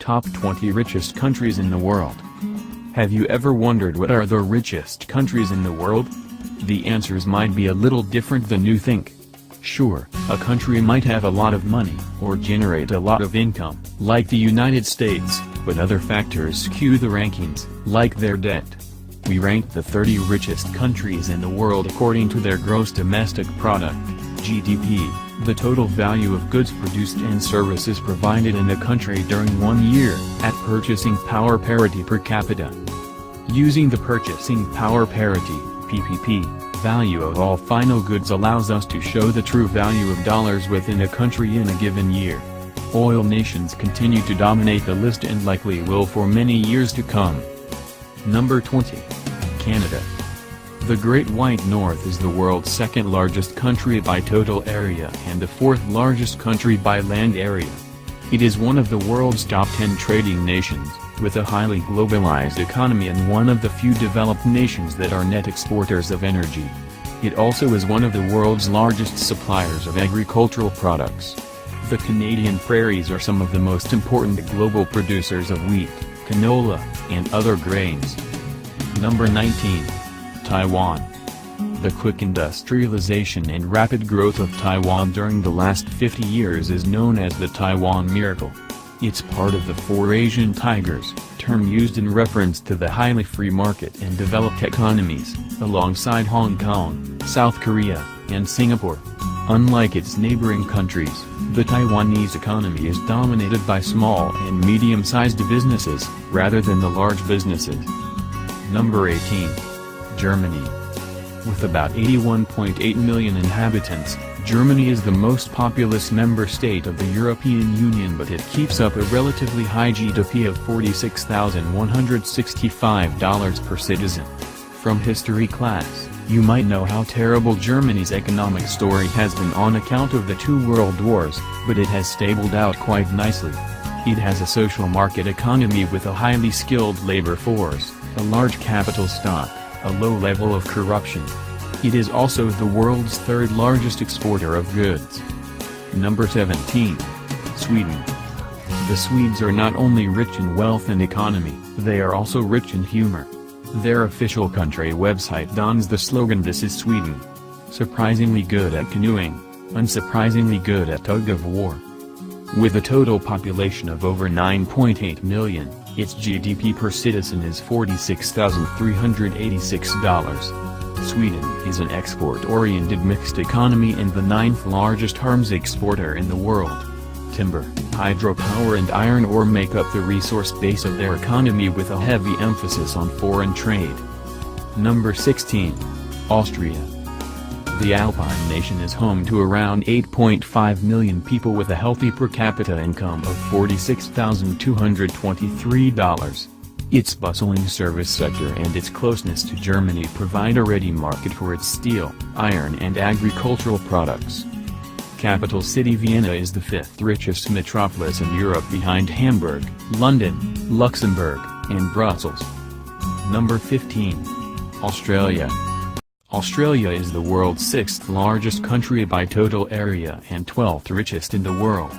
Top 20 Richest Countries in the World. Have you ever wondered what are the richest countries in the world? The answers might be a little different than you think. Sure, a country might have a lot of money, or generate a lot of income, like the United States, but other factors skew the rankings, like their debt. We ranked the 30 richest countries in the world according to their gross domestic product, GDP, the total value of goods produced and services provided in a country during 1 year, at purchasing power parity per capita. Using the purchasing power parity, PPP, value of all final goods allows us to show the true value of dollars within a country in a given year. Oil nations continue to dominate the list and likely will for many years to come. Number 20. Canada. The Great White North is the world's second largest country by total area and the fourth largest country by land area. It is one of the world's top 10 trading nations, with a highly globalized economy and one of the few developed nations that are net exporters of energy. It also is one of the world's largest suppliers of agricultural products. The Canadian prairies are some of the most important global producers of wheat, canola, and other grains. Number 19. Taiwan. The quick industrialization and rapid growth of Taiwan during the last 50 years is known as the Taiwan Miracle. It's part of the Four Asian Tigers, term used in reference to the highly free market and developed economies, alongside Hong Kong, South Korea, and Singapore. Unlike its neighboring countries, the Taiwanese economy is dominated by small and medium-sized businesses, rather than the large businesses. Number 18. Germany. With about 81.8 million inhabitants, Germany is the most populous member state of the European Union, but it keeps up a relatively high GDP of $46,165 per citizen. From history class, you might know how terrible Germany's economic story has been on account of the two world wars, but it has stabilized out quite nicely. It has a social market economy with a highly skilled labor force, a large capital stock, a low level of corruption. It is also the world's third largest exporter of goods. Number 17. Sweden. The Swedes are not only rich in wealth and economy, they are also rich in humor. Their official country website dons the slogan "This is Sweden." Surprisingly good at canoeing, unsurprisingly good at tug-of-war. With a total population of over 9.8 million, its GDP per citizen is $46,386. Sweden is an export-oriented mixed economy and the 9th largest arms exporter in the world. Timber, hydropower and iron ore make up the resource base of their economy with a heavy emphasis on foreign trade. Number 16. Austria. The Alpine nation is home to around 8.5 million people with a healthy per capita income of $46,223. Its bustling service sector and its closeness to Germany provide a ready market for its steel, iron and agricultural products. Capital city Vienna is the 5th richest metropolis in Europe behind Hamburg, London, Luxembourg, and Brussels. Number 15. Australia. Australia is the world's 6th largest country by total area and 12th richest in the world.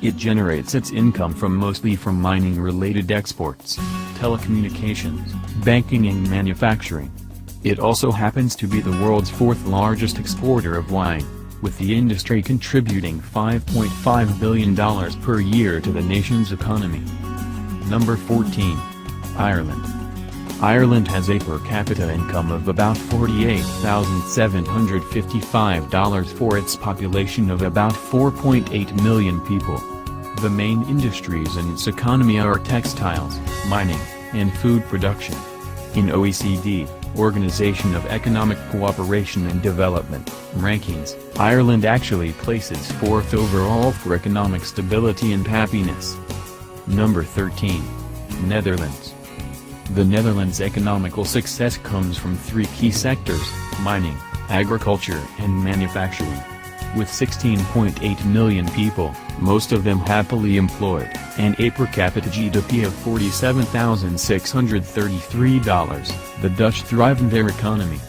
It generates its income mostly from mining-related exports, telecommunications, banking and manufacturing. It also happens to be the world's 4th largest exporter of wine, with the industry contributing $5.5 billion per year to the nation's economy. Number 14. Ireland. Ireland has a per capita income of about $48,755 for its population of about 4.8 million people. The main industries in its economy are textiles, mining, and food production. In OECD, Organization of Economic Cooperation and Development, rankings, Ireland actually places 4th overall for economic stability and happiness. Number 13. Netherlands. The Netherlands' economical success comes from 3 key sectors: mining, agriculture and manufacturing. With 16.8 million people, most of them happily employed, and a per capita GDP of $47,633, the Dutch thrive in their economy.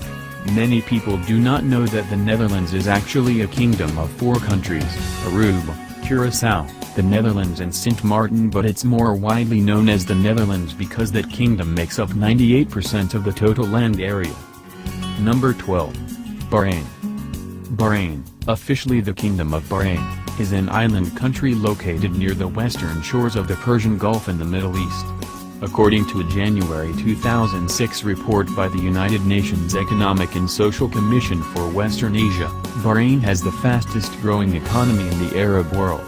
Many people do not know that the Netherlands is actually a kingdom of 4 countries: Aruba, Curaçao, the Netherlands and Sint Maarten, but it's more widely known as the Netherlands because that kingdom makes up 98% of the total land area. Number 12. Bahrain. Bahrain, officially the Kingdom of Bahrain, is an island country located near the western shores of the Persian Gulf in the Middle East. According to a January 2006 report by the United Nations Economic and Social Commission for Western Asia, Bahrain has the fastest growing economy in the Arab world.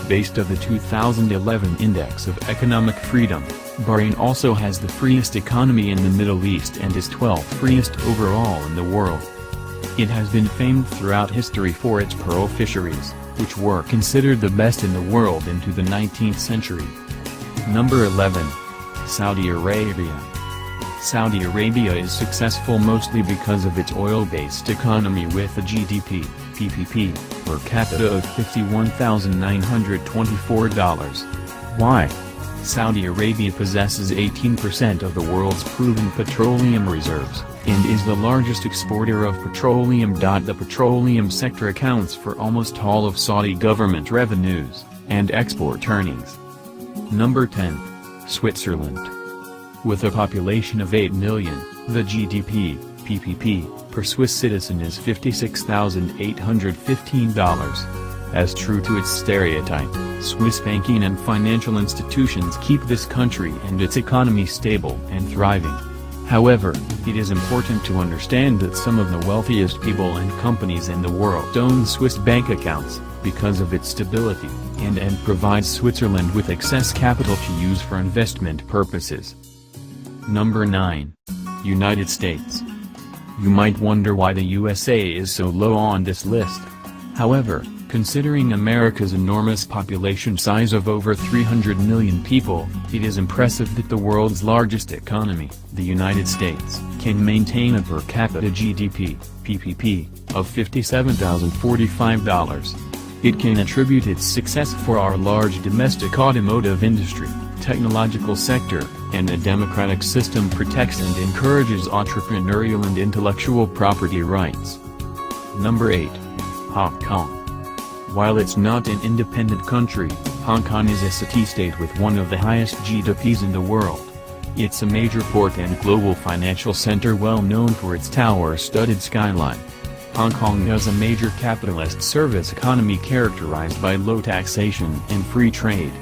Based on the 2011 Index of Economic Freedom, Bahrain also has the freest economy in the Middle East and is 12th freest overall in the world. It has been famed throughout history for its pearl fisheries, which were considered the best in the world into the 19th century. Number 11. Saudi Arabia. Saudi Arabia is successful mostly because of its oil-based economy with a GDP, PPP, per capita of $51,924. Why? Saudi Arabia possesses 18% of the world's proven petroleum reserves, and is the largest exporter of petroleum. The petroleum sector accounts for almost all of Saudi government revenues, and export earnings. Number 10. Switzerland. With a population of 8 million, the GDP, PPP, per Swiss citizen is $56,815. As true to its stereotype, Swiss banking and financial institutions keep this country and its economy stable and thriving. However, it is important to understand that some of the wealthiest people and companies in the world own Swiss bank accounts, because of its stability, and provides Switzerland with excess capital to use for investment purposes. Number 9. United States. You might wonder why the USA is so low on this list. However, considering America's enormous population size of over 300 million people, it is impressive that the world's largest economy, the United States, can maintain a per capita GDP, PPP, of $57,045. It can attribute its success for our large domestic automotive industry, technological sector, and a democratic system protects and encourages entrepreneurial and intellectual property rights. Number 8. Hong Kong. While it's not an independent country, Hong Kong is a city-state with one of the highest GDPs in the world. It's a major port and global financial center well known for its tower-studded skyline. Hong Kong has a major capitalist service economy characterized by low taxation and free trade.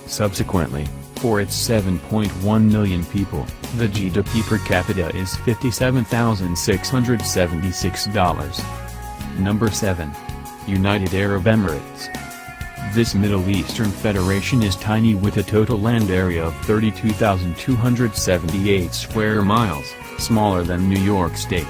Subsequently, for its 7.1 million people, the GDP per capita is $57,676. Number 7. United Arab Emirates. This Middle Eastern federation is tiny with a total land area of 32,278 square miles, smaller than New York State.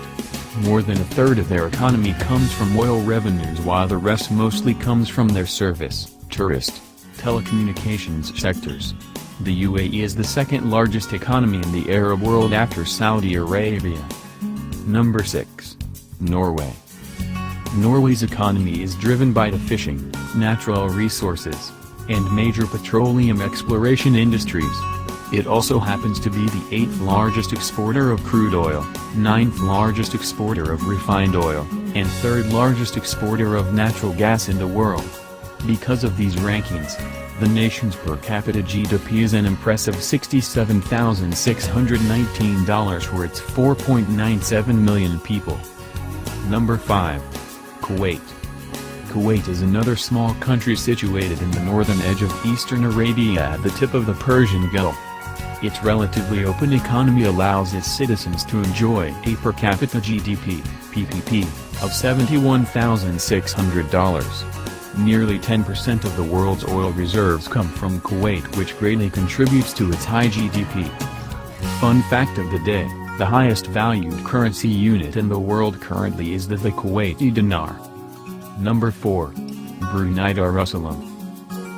More than a third of their economy comes from oil revenues while the rest mostly comes from their service, tourist, telecommunications sectors. The UAE is the second largest economy in the Arab world after Saudi Arabia. Number 6. Norway. Norway's economy is driven by the fishing, natural resources, and major petroleum exploration industries. It also happens to be the 8th largest exporter of crude oil, 9th largest exporter of refined oil, and 3rd largest exporter of natural gas in the world. Because of these rankings, the nation's per capita GDP is an impressive $67,619 for its 4.97 million people. Number 5. Kuwait. Kuwait is another small country situated in the northern edge of eastern Arabia at the tip of the Persian Gulf. Its relatively open economy allows its citizens to enjoy a per capita GDP, PPP, of $71,600. Nearly 10% of the world's oil reserves come from Kuwait, which greatly contributes to its high GDP. Fun fact of the day, the highest valued currency unit in the world currently is the Kuwaiti dinar. Number 4. Brunei Darussalam.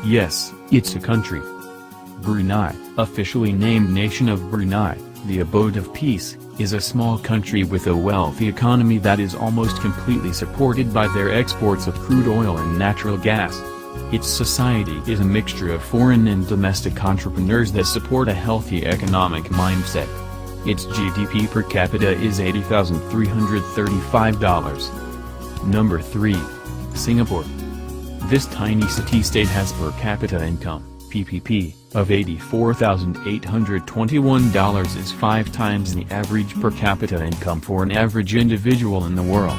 Yes, it's a country. Brunei, officially named Nation of Brunei, the abode of peace, is a small country with a wealthy economy that is almost completely supported by their exports of crude oil and natural gas. Its society is a mixture of foreign and domestic entrepreneurs that support a healthy economic mindset. Its GDP per capita is $80,335. Number 3. Singapore. This tiny city-state has per capita income, PPP, of $84,821 is 5 times the average per capita income for an average individual in the world.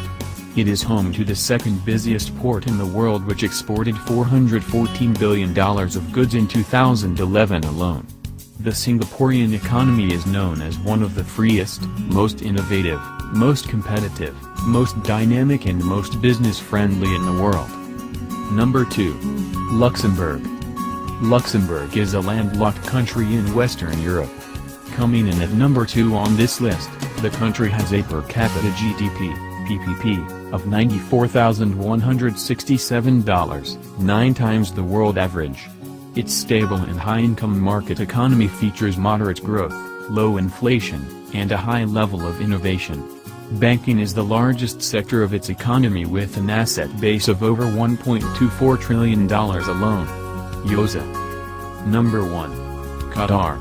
It is home to the second busiest port in the world, which exported $414 billion of goods in 2011 alone. The Singaporean economy is known as one of the freest, most innovative, most competitive, most dynamic and most business-friendly in the world. Number 2. Luxembourg. Luxembourg is a landlocked country in Western Europe. Coming in at number 2 on this list, the country has a per capita GDP, PPP, of $94,167, 9 times the world average. Its stable and high-income market economy features moderate growth, low inflation, and a high level of innovation. Banking is the largest sector of its economy with an asset base of over $1.24 trillion alone. USA. Number 1. Qatar.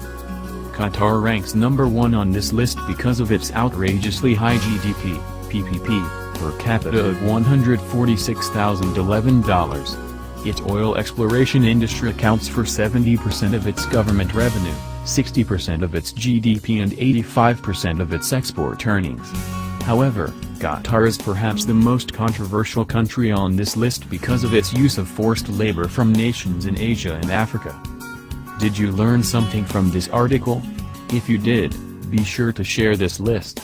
Qatar ranks number 1 on this list because of its outrageously high GDP, PPP, per capita of $146,011. Its oil exploration industry accounts for 70% of its government revenue, 60% of its GDP and 85% of its export earnings. However, Qatar is perhaps the most controversial country on this list because of its use of forced labor from nations in Asia and Africa. Did you learn something from this article? If you did, be sure to share this list.